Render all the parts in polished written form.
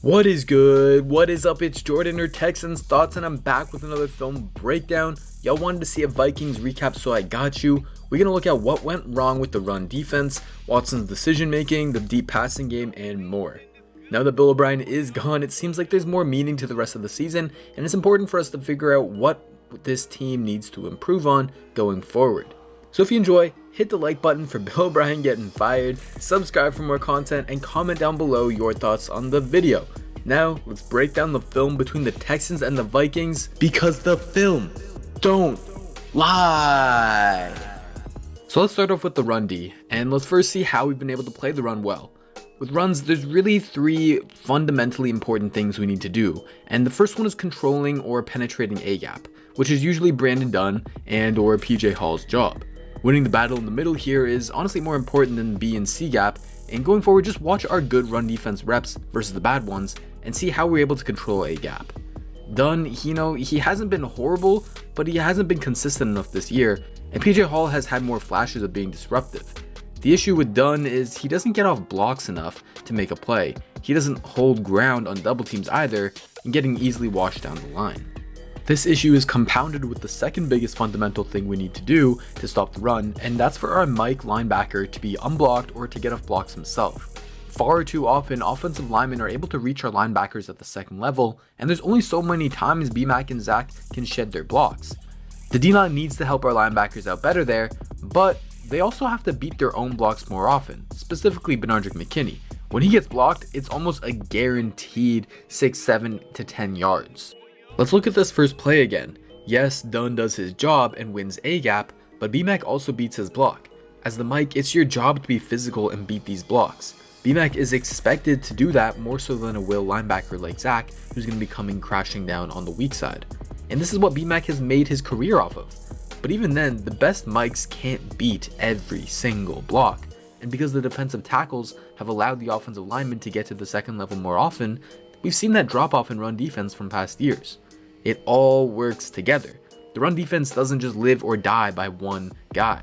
What is good? What is up? It's Jordan or Texans Thoughts, and I'm back with another film breakdown. Y'all wanted to see a Vikings recap, so I got you. We're going to look at what went wrong with the run defense, Watson's decision making, the deep passing game, and more. Now that Bill O'Brien is gone, it seems like there's more meaning to the rest of the season, and it's important for us to figure out what this team needs to improve on going forward. So if you enjoy, hit the like button for Bill O'Brien getting fired, subscribe for more content, and comment down below your thoughts on the video. Now, let's break down the film between the Texans and the Vikings, because the film don't lie. So let's start off with the run D, and let's first see how we've been able to play the run well. With runs, there's really three fundamentally important things we need to do, and the first one is controlling or penetrating A-gap, which is usually Brandon Dunn and or PJ Hall's job. Winning the battle in the middle here is honestly more important than B and C gap, and going forward, just watch our good run defense reps versus the bad ones and see how we're able to control A gap. Dunn, he hasn't been horrible, but he hasn't been consistent enough this year, and PJ Hall has had more flashes of being disruptive. The issue with Dunn is he doesn't get off blocks enough to make a play. He doesn't hold ground on double teams either, and getting easily washed down the line. This issue is compounded with the second biggest fundamental thing we need to do to stop the run, and that's for our Mike linebacker to be unblocked or to get off blocks himself. Far too often, offensive linemen are able to reach our linebackers at the second level, and there's only so many times B-Mac and Zach can shed their blocks. The D-line needs to help our linebackers out better there, but they also have to beat their own blocks more often, specifically Benardrick McKinney. When he gets blocked, it's almost a guaranteed 6, 7 to 10 yards. Let's look at this first play again. Yes, Dunn does his job and wins A-gap, but B-Mac also beats his block. As the Mike, it's your job to be physical and beat these blocks. B-Mac is expected to do that more so than a will linebacker like Zach, who's going to be coming crashing down on the weak side. And this is what B-Mac has made his career off of. But even then, the best Mikes can't beat every single block. And because the defensive tackles have allowed the offensive linemen to get to the second level more often, we've seen that drop off in run defense from past years. It all works together. The run defense doesn't just live or die by one guy.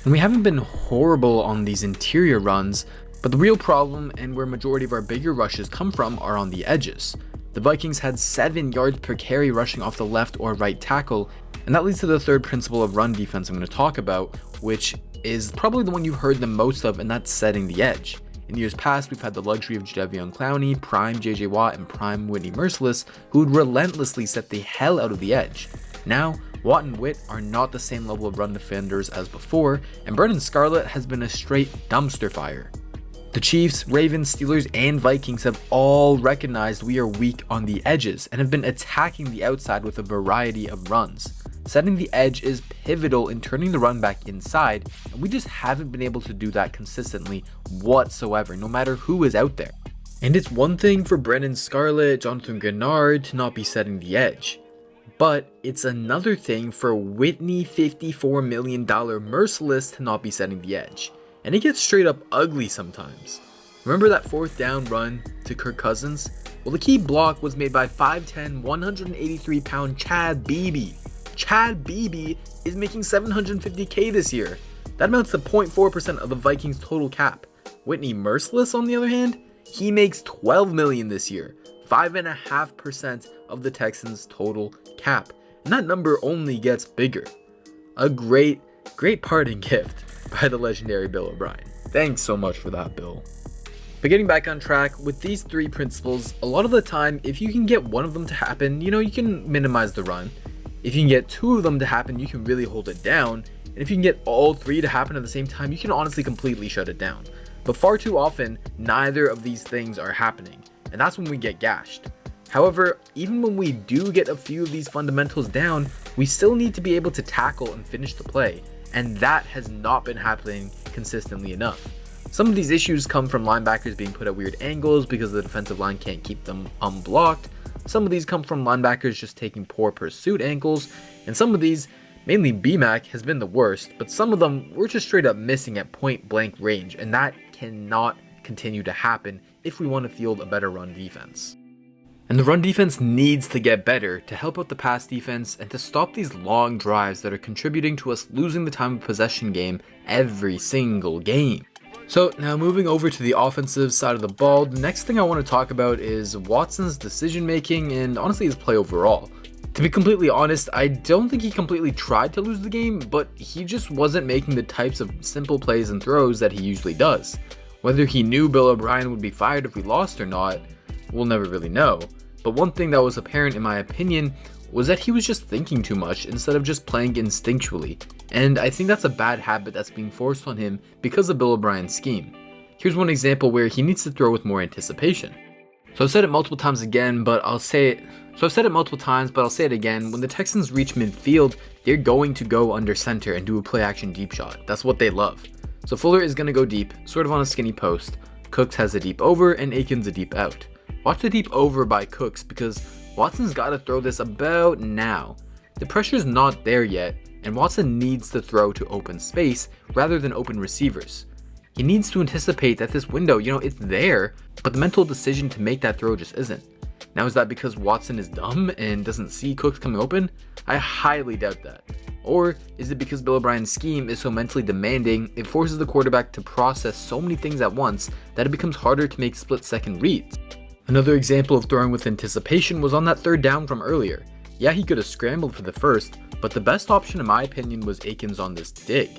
And we haven't been horrible on these interior runs, but the real problem and where majority of our bigger rushes come from are on the edges. The Vikings had 7 yards per carry rushing off the left or right tackle, and that leads to the third principle of run defense I'm going to talk about, which is probably the one you've heard the most of, and that's setting the edge. In years past, we've had the luxury of Jadeveon Clowney, prime JJ Watt, and prime Whitney Merciless, who would relentlessly set the hell out of the edge. Now, Watt and Witt are not the same level of run defenders as before, and Brennan Scarlett has been a straight dumpster fire. The Chiefs, Ravens, Steelers, and Vikings have all recognized we are weak on the edges and have been attacking the outside with a variety of runs. Setting the edge is pivotal in turning the run back inside, and we just haven't been able to do that consistently whatsoever, no matter who is out there. And it's one thing for Brennan Scarlett, Jonathan Gennard to not be setting the edge, but it's another thing for Whitney $54 million Merciless to not be setting the edge. And it gets straight up ugly sometimes. Remember that fourth down run to Kirk Cousins? Well, the key block was made by 5'10", 183-pound Chad Beebe. Chad Beebe is making $750K this year. That amounts to 0.4% of the Vikings' total cap. Whitney Merciless, on the other hand, he makes $12 million this year, 5.5% of the Texans' total cap. And that number only gets bigger. A great parting gift by the legendary Bill O'Brien. Thanks so much for that, Bill. But getting back on track, with these three principles, a lot of the time, if you can get one of them to happen, you can minimize the run. If you can get two of them to happen, you can really hold it down. And if you can get all three to happen at the same time, you can honestly completely shut it down. But far too often, neither of these things are happening, and that's when we get gashed. However, even when we do get a few of these fundamentals down, we still need to be able to tackle and finish the play, and that has not been happening consistently enough. Some of these issues come from linebackers being put at weird angles because the defensive line can't keep them unblocked. Some of these come from linebackers just taking poor pursuit angles, and some of these, mainly B-Mac, has been the worst, but some of them we're just straight up missing at point blank range, and that cannot continue to happen if we want to field a better run defense. And the run defense needs to get better to help out the pass defense and to stop these long drives that are contributing to us losing the time of possession game every single game. So now moving over to the offensive side of the ball, the next thing I want to talk about is Watson's decision making and honestly his play overall. To be completely honest, I don't think he completely tried to lose the game, but he just wasn't making the types of simple plays and throws that he usually does. Whether he knew Bill O'Brien would be fired if we lost or not, we'll never really know. But one thing that was apparent in my opinion was that he was just thinking too much instead of just playing instinctually, and I think that's a bad habit that's being forced on him because of Bill O'Brien's scheme. Here's one example where he needs to throw with more anticipation. So I've said it multiple times again, but I'll say it again. When the Texans reach midfield, they're going to go under center and do a play action deep shot. That's what they love. So Fuller is going to go deep, sort of on a skinny post. Cooks has a deep over and Aikens a deep out. Watch the deep over by Cooks because Watson's got to throw this about now. The pressure's not there yet, and Watson needs to throw to open space rather than open receivers. He needs to anticipate that this window, it's there, but the mental decision to make that throw just isn't. Now, is that because Watson is dumb and doesn't see Cooks coming open? I highly doubt that. Or is it because Bill O'Brien's scheme is so mentally demanding, it forces the quarterback to process so many things at once that it becomes harder to make split-second reads? Another example of throwing with anticipation was on that third down from earlier. Yeah, he could have scrambled for the first, but the best option in my opinion was Aikens on this dig.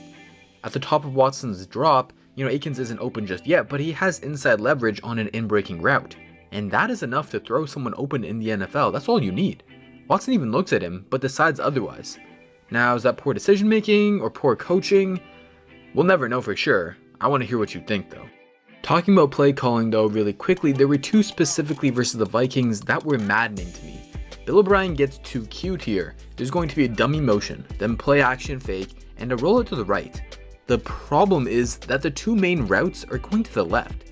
At the top of Watson's drop, Aikens isn't open just yet, but he has inside leverage on an in-breaking route. And that is enough to throw someone open in the NFL. That's all you need. Watson even looks at him, but decides otherwise. Now, is that poor decision making or poor coaching? We'll never know for sure. I want to hear what you think though. Talking about play calling though really quickly, there were two specifically versus the Vikings that were maddening to me. Bill O'Brien gets too cute here. There's going to be a dummy motion, then play action fake, and a roll it to the right. The problem is that the two main routes are going to the left.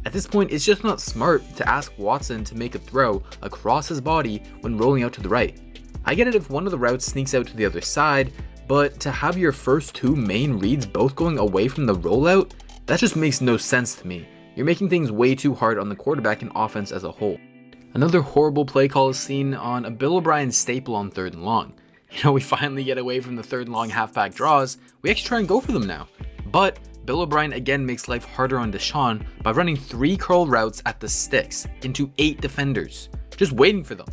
At this point, it's just not smart to ask Watson to make a throw across his body when rolling out to the right. I get it if one of the routes sneaks out to the other side, but to have your first two main reads both going away from the rollout, that just makes no sense to me. You're making things way too hard on the quarterback and offense as a whole. Another horrible play call is seen on a Bill O'Brien staple on 3rd and long. We finally get away from the 3rd and long halfback draws. We actually try and go for them now. But Bill O'Brien again makes life harder on Deshaun by running 3 curl routes at the sticks into 8 defenders, just waiting for them.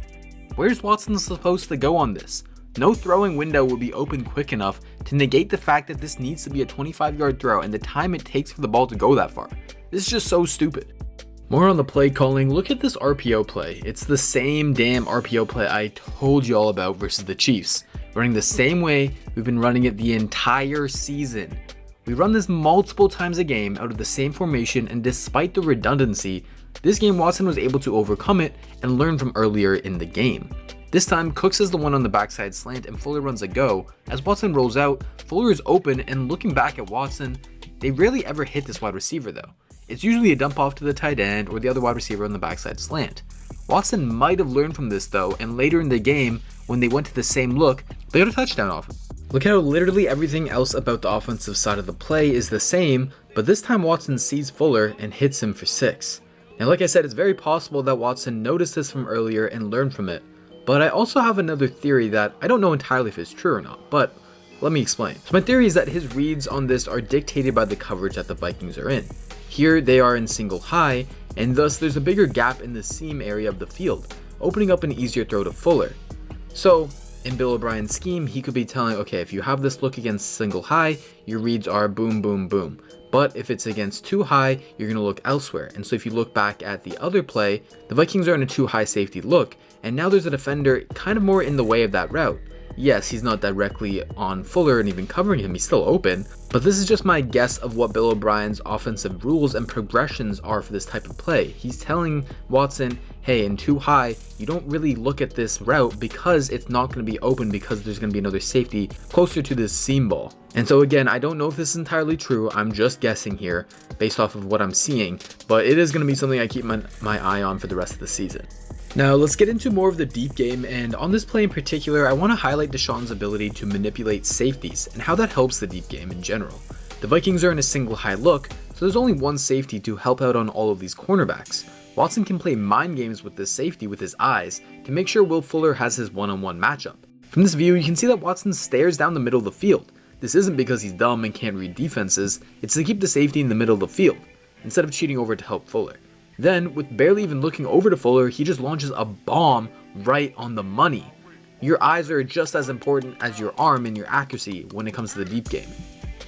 Where's Watson supposed to go on this? No throwing window will be open quick enough to negate the fact that this needs to be a 25-yard throw and the time it takes for the ball to go that far. This is just so stupid. More on the play calling, look at this RPO play. It's the same damn RPO play I told you all about versus the Chiefs. Running the same way we've been running it the entire season. We run this multiple times a game out of the same formation, and despite the redundancy, this game Watson was able to overcome it and learn from earlier in the game. This time, Cooks is the one on the backside slant and Fuller runs a go. As Watson rolls out, Fuller is open, and looking back at Watson, they rarely ever hit this wide receiver though. It's usually a dump off to the tight end or the other wide receiver on the backside slant. Watson might have learned from this though, and later in the game, when they went to the same look, they got a touchdown off him. Look how literally everything else about the offensive side of the play is the same, but this time Watson sees Fuller and hits him for 6. Now like I said, it's very possible that Watson noticed this from earlier and learned from it, but I also have another theory that I don't know entirely if it's true or not, but let me explain. So my theory is that his reads on this are dictated by the coverage that the Vikings are in. Here they are in single high, and thus there's a bigger gap in the seam area of the field, opening up an easier throw to Fuller. So in Bill O'Brien's scheme, he could be telling, okay, if you have this look against single high, your reads are boom, boom, boom. But if it's against too high, you're going to look elsewhere. And so if you look back at the other play, the Vikings are in a too high safety look, and now there's a defender kind of more in the way of that route. Yes, he's not directly on Fuller and even covering him, he's still open, but this is just my guess of what Bill O'Brien's offensive rules and progressions are for this type of play. He's telling Watson, hey, in too high, you don't really look at this route because it's not going to be open because there's going to be another safety closer to this seam ball. And so again, I don't know if this is entirely true, I'm just guessing here based off of what I'm seeing, but it is going to be something I keep my eye on for the rest of the season. Now let's get into more of the deep game, and on this play in particular, I want to highlight Deshaun's ability to manipulate safeties and how that helps the deep game in general. The Vikings are in a single high look, so there's only one safety to help out on all of these cornerbacks. Watson can play mind games with this safety with his eyes to make sure Will Fuller has his one-on-one matchup. From this view, you can see that Watson stares down the middle of the field. This isn't because he's dumb and can't read defenses, it's to keep the safety in the middle of the field, instead of cheating over to help Fuller. Then, with barely even looking over to Fuller, he just launches a bomb right on the money. Your eyes are just as important as your arm and your accuracy when it comes to the deep game.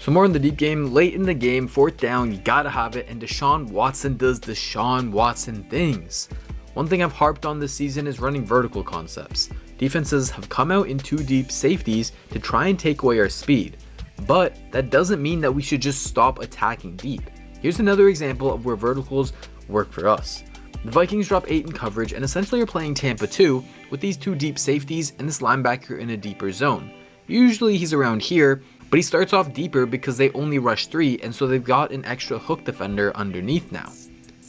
So more in the deep game, late in the game, 4th down, you gotta have it, and Deshaun Watson does Deshaun Watson things. One thing I've harped on this season is running vertical concepts. Defenses have come out in 2 deep safeties to try and take away our speed, but that doesn't mean that we should just stop attacking deep. Here's another example of where verticals work for us. The Vikings drop 8 in coverage and essentially are playing Tampa 2 with these 2 deep safeties and this linebacker in a deeper zone. Usually he's around here, but he starts off deeper because they only rush 3, and so they've got an extra hook defender underneath now.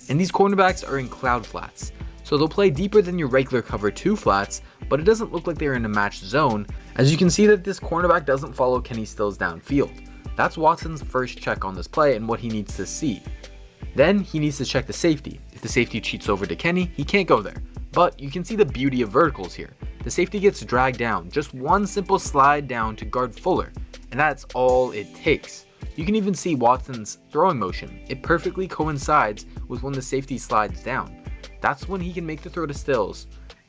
And these cornerbacks are in cloud flats, so they'll play deeper than your regular cover 2 flats, but it doesn't look like they're in a matched zone, as you can see that this cornerback doesn't follow Kenny Stills downfield. That's Watson's first check on this play and what he needs to see. Then he needs to check the safety. If the safety cheats over to Kenny, he can't go there. But you can see the beauty of verticals here. The safety gets dragged down, just one simple slide down to guard Fuller, and that's all it takes. You can even see Watson's throwing motion. It perfectly coincides with when the safety slides down. That's when he can make the throw to Stills.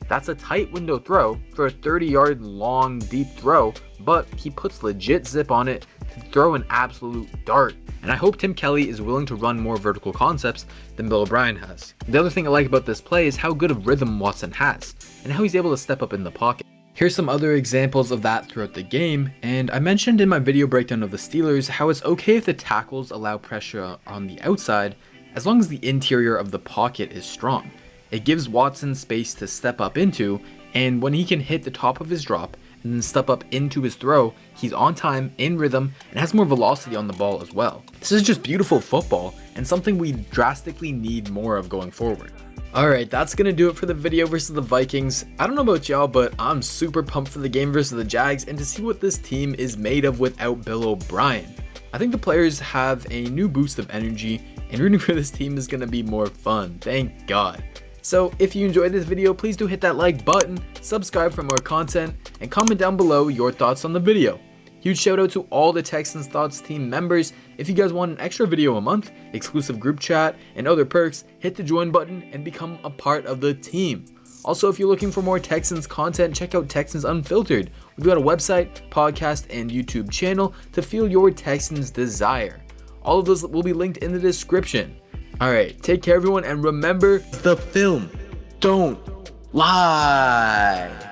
That's a tight window throw for a 30-yard long deep throw, but he puts legit zip on it to throw an absolute dart. And I hope Tim Kelly is willing to run more vertical concepts than Bill O'Brien has. The other thing I like about this play is how good of rhythm Watson has, and how he's able to step up in the pocket. Here's some other examples of that throughout the game, and I mentioned in my video breakdown of the Steelers how it's okay if the tackles allow pressure on the outside, as long as the interior of the pocket is strong. It gives Watson space to step up into, and when he can hit the top of his drop and then step up into his throw, he's on time, in rhythm, and has more velocity on the ball as well. This is just beautiful football, and something we drastically need more of going forward. Alright, that's gonna do it for the video versus the Vikings. I don't know about y'all, but I'm super pumped for the game versus the Jags and to see what this team is made of without Bill O'Brien. I think the players have a new boost of energy, and rooting for this team is gonna be more fun, thank God. So if you enjoyed this video, please do hit that like button, subscribe for more content, and comment down below your thoughts on the video. Huge shout out to all the Texans Thoughts team members. If you guys want an extra video a month, exclusive group chat, and other perks, hit the join button and become a part of the team. Also, if you're looking for more Texans content, check out Texans Unfiltered. We've got a website, podcast, and YouTube channel to fuel your Texans desire. All of those will be linked in the description. Alright, take care everyone, and remember, the film don't lie.